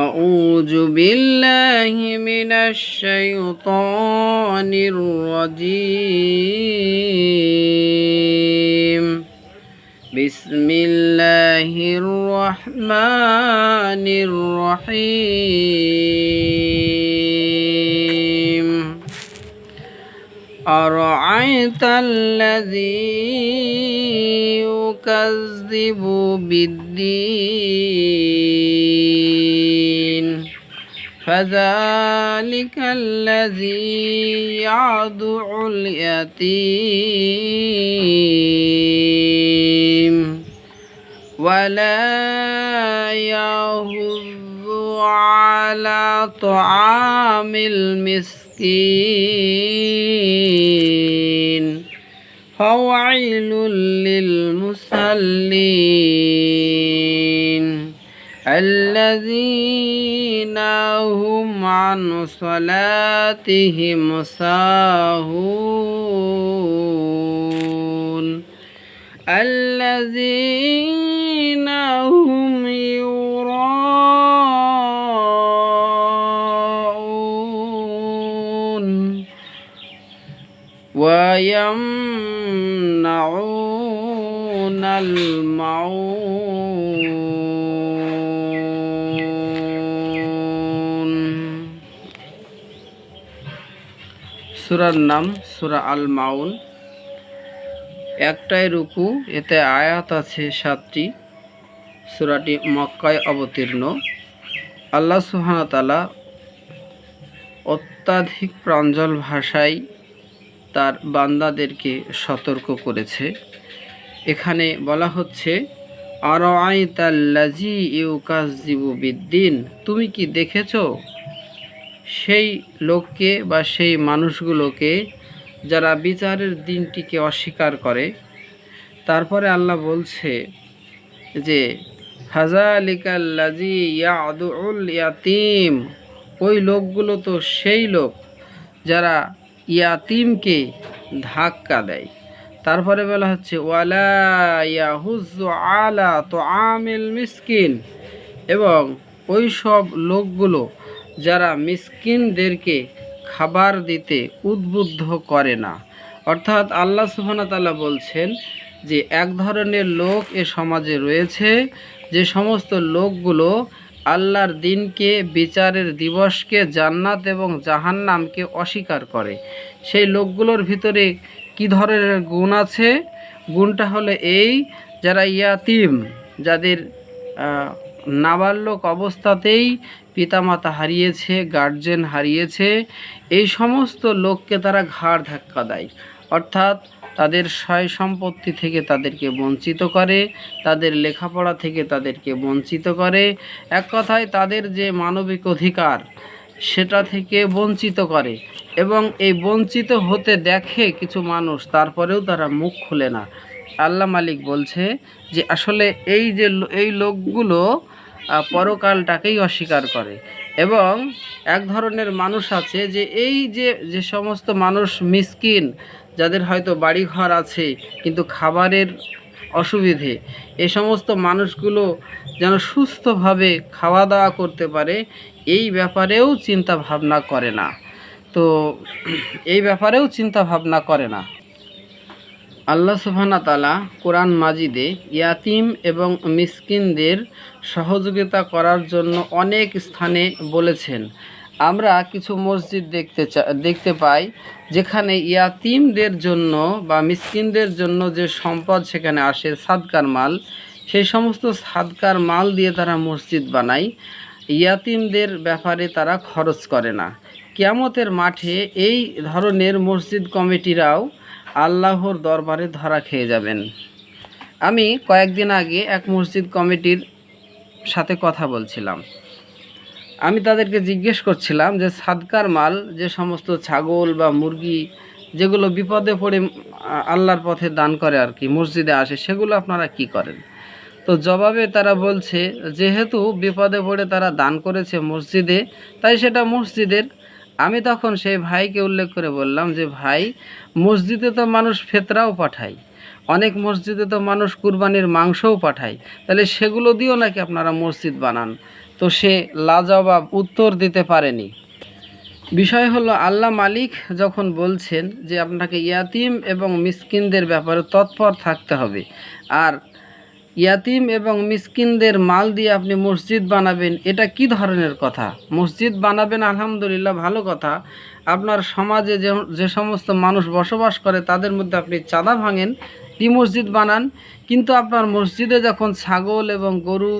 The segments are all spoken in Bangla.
أعوذ بالله من الشيطان الرجيم بسم الله الرحمن الرحيم أرأيت الذي يكذب بالدين فذلك الذي يدع اليتيم ولا يحض على طعام المسكين فويل للمصلين الذين هم عن صلاتهم ساهون الذين هم يراءون ويمنعون الماعون। সূরার নাম সূরা আল মাউন। একটাই রুকু, এতে আয়াত আছে 7টি। সূরাটি মক্কায় অবতীর্ণ। আল্লাহ সুবহানাহু ওয়া তাআলা অত্যাধিক প্রাঞ্জল ভাষায় তার বান্দাদেরকে সতর্ক করেছে। এখানে বলা হচ্ছে আরাআইতাল্লাযী ইউকাযযিবু বিদ্দিন, তুমি কি দেখেছো সেই লোককে বা সেই মানুষগুলোকে যারা বিচারের দিনটিকে অস্বীকার করে। তারপরে আল্লাহ বলছে যে ফাযালিকাল্লাযী ইয়াদুল ইয়াতীম, ওই লোকগুলো তো সেই লোক যারা ইয়াতিমকে ধাক্কা দেয়। তারপরে বলা হচ্ছে ওয়ালা ইয়াহুজ্জু আলা তুআমিল মিসকিন, এবং ওই সব লোকগুলো যারা মিসকিনদেরকে খাবার দিতে উদ্বুদ্ধ করে না। অর্থাৎ আল্লাহ সুবহানাহু ওয়া তাআলা বলছেন যে এক ধরনের লোক এ সমাজে রয়েছে, যে সমস্ত লোকগুলো আল্লাহর দিনকে, বিচারের দিবসকে, জান্নাত এবং জাহান্নামকে অস্বীকার করে। সেই লোকগুলোর ভিতরে কি ধরনের গুণ আছে? গুণটা হলো এই, যারা ইয়াতিম, যাদের নাবালক অবস্থাতেই পিতামাতা হারিয়েছে, গার্জেন হারিয়েছে, এই সমস্ত লোককে তারা ঘাড় ধাক্কা দেয়। অর্থাৎ তাদের সয় সম্পত্তি থেকে তাদেরকে বঞ্চিত করে, তাদের লেখাপড়া থেকে তাদেরকে বঞ্চিত করে, এক কথায় তাদের যে মানবিক অধিকার সেটা থেকে বঞ্চিত করে। এবং এই বঞ্চিত হতে দেখে কিছু মানুষ, তারপরেও তারা মুখ খুলে না। আল্লাহ মালিক বলছে যে আসলে এই লোকগুলো পরকালটাকেই অস্বীকার করে। এবং এক ধরনের মানুষ আছে যে যে সমস্ত মানুষ মিসকিন, যাদের হয়তো বাড়িঘর আছে কিন্তু খাবারের অসুবিধে, এ সমস্ত মানুষগুলো যেন সুস্থভাবে খাওয়া দাওয়া করতে পারে, এই ব্যাপারেও চিন্তা ভাবনা করে না। আল্লাহ সুবহানাহু ওয়া তাআলা কোরআন মাজিদে ইয়াতিম এবং মিসকিনদের সহযোগিতা করার জন্য অনেক স্থানে বলেছেন। আমরা কিছু মসজিদ দেখতে পাই যেখানে ইয়াতিমদের জন্য বা মিসকিনদের জন্য যে সম্পদ সেখানে আসে, সাদকার মাল, সেই সমস্ত সাদকার মাল দিয়ে তারা মসজিদ বানায়। ইয়াতিমদের ব্যাপারে তারা খরচ করে না। কিয়ামতের মাঠে এই ধরনের মসজিদ কমিটিরাও আল্লাহর দরবারে ধরা খেয়ে যাবেন। আমি কয়েকদিন আগে এক মসজিদ কমিটির সাথে কথা বলছিলাম। আমি তাদেরকে জিজ্ঞেস করছিলাম যে সাদকার মাল, যে সমস্ত ছাগল বা মুরগি যেগুলো বিপদে পড়ে আল্লাহর পথে দান করে আর কি, মসজিদে আসে, সেগুলো আপনারা কি করেন? তো জবাবে তারা বলছে যেহেতু বিপদে পড়ে তারা দান করেছে মসজিদে, তাই সেটা মসজিদের। আমি তখন সেই ভাইকে উল্লেখ করে বললাম যে ভাই, মসজিদে তো মানুষ ফেতরাও পাঠায়, অনেক মসজিদে তো মানুষ কুরবানির মাংসও পাঠায়, তাহলে সেগুলো দিয়েও নাকি আপনারা মসজিদ বানান? তো সে লাজবাব উত্তর দিতে পারেনি। বিষয় হলো আল্লাহ মালিক যখন বলছেন যে আপনাকে ইয়াতিম এবং মিসকিনদের ব্যাপারে তৎপর থাকতে হবে, আর ইয়াতিম এবং মিসকিনদের মাল দিয়ে আপনি মসজিদ বানাবেন, এটা কি ধরনের কথা? মসজিদ বানাবেন আলহামদুলিল্লাহ, ভালো কথা। আপনার সমাজে যে সমস্ত মানুষ বসবাস করে তাদের মধ্যে আপনি চাঁদা ভাঙেন, কি মসজিদ বানান, কিন্তু আপনার মসজিদে যখন ছাগল এবং গরু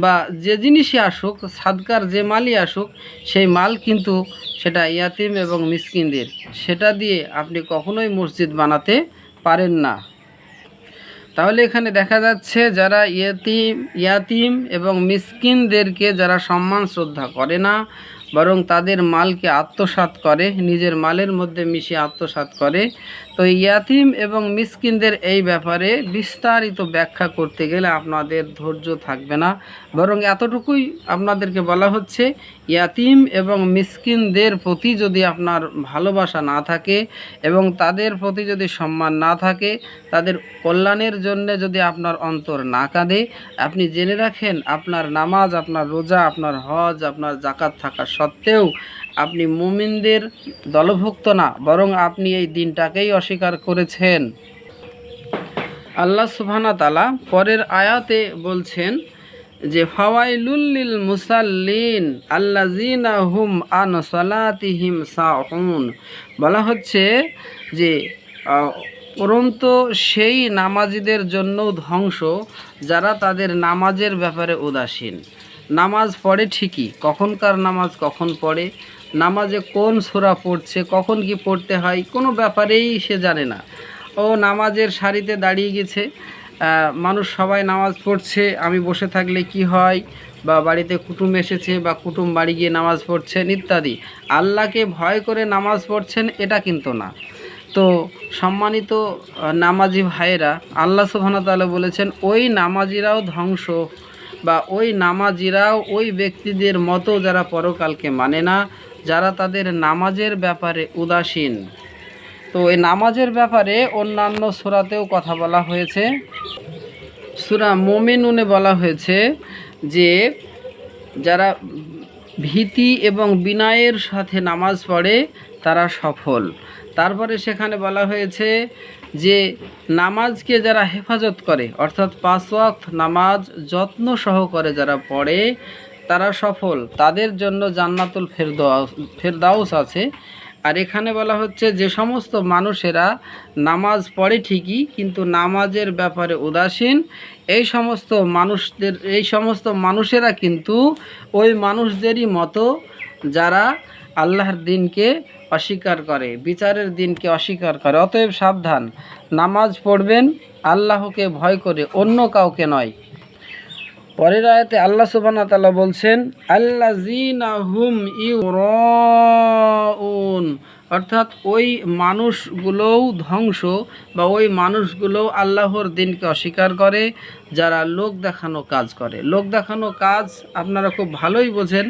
বা যে জিনিসই আসুক, সাদকার যে মালই আসুক, সেই মাল কিন্তু সেটা ইয়াতিম এবং মিসকিনদের, সেটা দিয়ে আপনি কখনোই মসজিদ বানাতে পারেন না। তাহলে এখানে দেখা যাচ্ছে যারা ইয়াতিম এবং মিসকিনদেরকে যারা সম্মান শ্রদ্ধা করে না, বরং তাদের মালকে আত্মসাৎ করে, নিজের মালের মধ্যে মিশিয়ে আত্মসাৎ করে, তো ইয়াতিম এবং মিসকিনদের এই ব্যাপারে বিস্তারিত ব্যাখ্যা করতে গেলে আপনাদের ধৈর্য থাকবে না। বরং এতটুকুই আপনাদেরকে বলা হচ্ছে, ইয়াতিম এবং মিসকিনদের প্রতি যদি আপনার ভালোবাসা না থাকে এবং তাদের প্রতি যদি সম্মান না থাকে, তাদের কল্যাণের জন্য যদি আপনার অন্তর না কাঁদে, আপনি জেনে রাখেন আপনার নামাজ, আপনার রোজা, আপনার হজ, আপনার জাকাত থাকা সত্ত্বেও আপনি মুমিনদের দলভুক্ত না, বরং আপনি এই দিনটাকেই অস্বীকার করেছেন। আল্লাহ সুবহানাহু ওয়া তাআলা পরের আয়াতে বলছেন যে ফাওয়াইলুল লিল মুসাল্লিন আল্লাযিনা হুম আন সালাতিহিম সাহুন। বলা হচ্ছে যে পরন্তু সেই নামাজিদের জন্য ধ্বংস যারা তাদের নামাজের ব্যাপারে উদাসীন। নামাজ পড়ে ঠিকই, কখনকার নামাজ কখন পড়ে, নামাজে কোন সূরা পড়ছে, কখন কি পড়তে হয়, কোনো ব্যাপারেই সে জানে না। ও নামাজের সারিতে দাঁড়িয়ে গেছে, মানুষ সবাই নামাজ পড়ছে, আমি বসে থাকলে কি হয়, বা বাড়িতে কুটুম এসেছে বা কুটুম বাড়ি গিয়ে নামাজ পড়ছেন ইত্যাদি। আল্লাহকে ভয় করে নামাজ পড়ছেন এটা কিন্তু না। তো সম্মানিত নামাজি ভাইয়েরা, আল্লাহ সুবহানাহু ওয়া তাআলা বলেছেন ওই নামাজিরাও ধ্বংস, বা ওই নামাজিরাও ওই ব্যক্তিদের মতো যারা পরকালকে মানে না, যারা তাদের নামাজের ব্যাপারে উদাসীন। তো এই নামাজের ব্যাপারে অন্যান্য সূরাতেও কথা বলা হয়েছে। সূরা মুমিনুনে বলা হয়েছে যে যারা ভীতি এবং বিনয়ের সাথে নামাজ পড়ে তারা সফল। তারপরে সেখানে বলা হয়েছে যে নামাজকে যারা হেফাজত করে, অর্থাৎ 5 ওয়াক্ত নামাজ যত্ন সহকারে যারা পড়ে তারা সফল, তাদের জন্য জান্নাতুল ফেরদাউস আছে। আর এখানে বলা হচ্ছে যে সমস্ত মানুষেরা নামাজ পড়ে ঠিকই কিন্তু নামাজের ব্যাপারে উদাসীন, এই সমস্ত মানুষেরা কিন্তু ওই মানুষদেরই মতো যারা আল্লাহর দিনকে অস্বীকার করে, বিচারের দিনকে অস্বীকার করে। অতএব সাবধান, নামাজ পড়বেন আল্লাহকে ভয় করে, অন্য কাউকে নয়। পরের আয়াতে আল্লাহ সুবহানাহু ওয়া তাআলা বলছেন আল্লাযীনা হুম ইউরাউন, অর্থাৎ ওই মানুষগুলোও ধ্বংস, বা ওই মানুষগুলোও আল্লাহর দিনকে অস্বীকার করে যারা লোক দেখানো কাজ করে। লোক দেখানো কাজ আপনারা খুব ভালোই বোঝেন,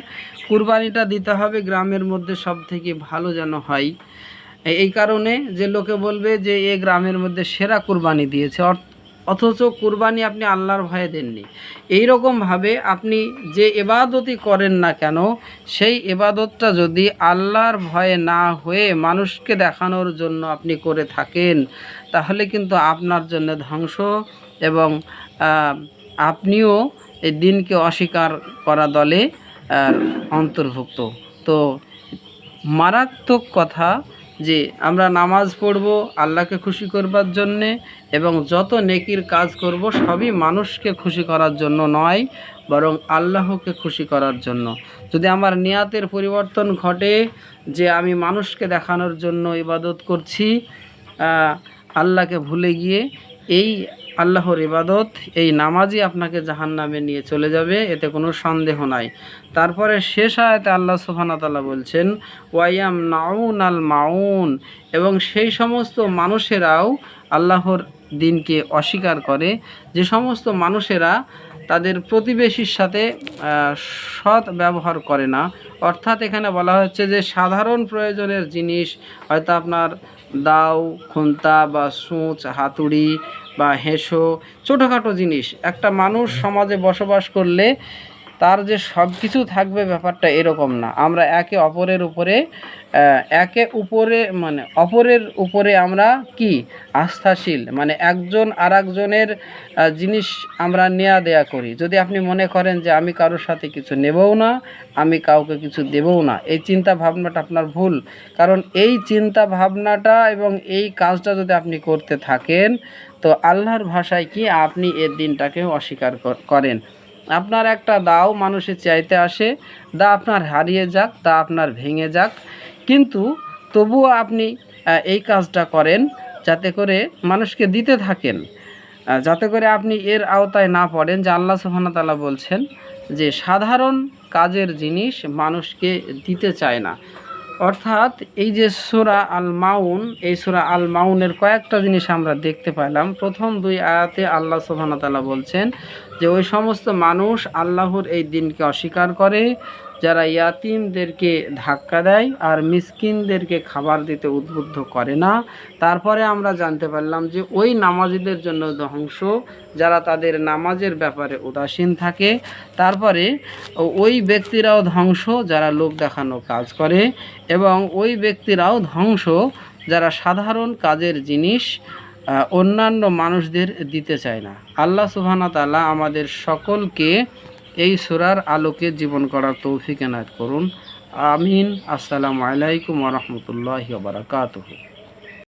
কুরবানিটা দিতে হবে গ্রামের মধ্যে সব থেকে ভালো যেন হয়, এই কারণে যে লোকে বলবে যে এ গ্রামের মধ্যে সেরা কুরবানি দিয়েছে, অথচ কুরবানি আপনি আল্লাহর ভয়ে দেননি। এই রকমভাবে আপনি যে ইবাদতই করেন না কেন, সেই ইবাদতটা যদি আল্লাহর ভয়ে না হয়ে মানুষকে দেখানোর জন্য আপনি করে থাকেন, তাহলে কিন্তু আপনার জন্য ধ্বংস, এবং আপনিও এই দিনকে অস্বীকার করা দলে অন্তর্ভুক্ত। তো মারাত্মক কথা যে আমরা নামাজ পড়ব আল্লাহকে খুশি করবার জন্যে, এবং যত নেকির কাজ করব সবই মানুষকে খুশি করার জন্য নয়, বরং আল্লাহকে খুশি করার জন্য। যদি আমার নিয়াতের পরিবর্তন ঘটে যে আমি মানুষকে দেখানোর জন্য ইবাদত করছি, আল্লাহকে ভুলে গিয়ে, এই আল্লাহর ইবাদত, এই নামাজই আপনাকে জাহান্নামে নিয়ে চলে যাবে, এতে কোনো সন্দেহ নাই। তারপরে শেষ আয়াতে আল্লাহ সুবহানাহু ওয়া তাআলা বলছেন ওয়ায়ামনাউনাল মাউন, এবং সেই সমস্ত মানুষেরাও আল্লাহর দিনকে অস্বীকার করে, যে সমস্ত মানুষেরা তাদের প্রতিবেশীর সাথে সৎ ব্যবহার করে না। অর্থাৎ এখানে বলা হচ্ছে যে সাধারণ প্রয়োজনের জিনিস, হয়তো আপনার দাও, খুন্তা বা সূচ, হাতুড়ি বা হেঁসো, ছোটোখাটো জিনিস, একটা মানুষ সমাজে বসবাস করলে তার যে সব কিছু থাকবে ব্যাপারটা এরকম না। আমরা একে অপরের উপরে আমরা কি আস্থাশীল, মানে একজন আর একজনের জিনিস আমরা নেয়া দেয়া করি। যদি আপনি মনে করেন যে আমি কারোর সাথে কিছু নেবও না, আমি কাউকে কিছু দেবও না, এই চিন্তা ভাবনাটা আপনার ভুল। কারণ এই চিন্তা ভাবনাটা এবং এই কাজটা যদি আপনি করতে থাকেন, তো আল্লাহর ভাষায় কি আপনি এর দিনটাকেও অস্বীকার করেন। আপনার একটা দাও মানুষের চাইতে আসে, দা আপনার হারিয়ে যাক, দা আপনার ভেঙে যাক, কিন্তু তবুও আপনি এই কাজটা করেন যাতে করে মানুষকে দিতে থাকেন, যাতে করে আপনি এর আওতায় না পড়েন যে আল্লাহ সুবহানাহু ওয়া তাআলা বলছেন যে সাধারণ কাজের জিনিস মানুষকে দিতে চায় না। অর্থাৎ এই যে সূরা আল মাউন, এই সূরা আল মাউনের কয়েকটা জিনিস আমরা দেখতে পেলাম। প্রথম 2 আয়াতে আল্লাহ সুবহানাহু ওয়া তাআলা বলছেন যে ওই সমস্ত মানুষ আল্লাহর এই দিনকে অস্বীকার করে যারা ইয়াতিমদেরকে ধাক্কা দেয় আর মিসকিনদেরকে খাবার দিতে উদ্বুদ্ধ করে না। তারপরে আমরা জানতে পারলাম যে ওই নামাজিদের জন্য ধ্বংস যারা তাদের নামাজের ব্যাপারে উদাসীন থাকে। তারপরে ওই ব্যক্তিরাও ধ্বংস যারা লোক দেখানো কাজ করে, এবং ওই ব্যক্তিরাও ধ্বংস যারা সাধারণ কাজের জিনিস অন্যান্য মানুষদের দিতে চায় না। আল্লাহ সুবহানাহু ওয়া তাআলা আমাদের সকলকে এই সূরার আলোকে জীবন করার তৌফিক এনায়েত করুন। আমিন। আসসালামু আলাইকুম ওয়া রাহমাতুল্লাহি ওয়া বারাকাতুহু।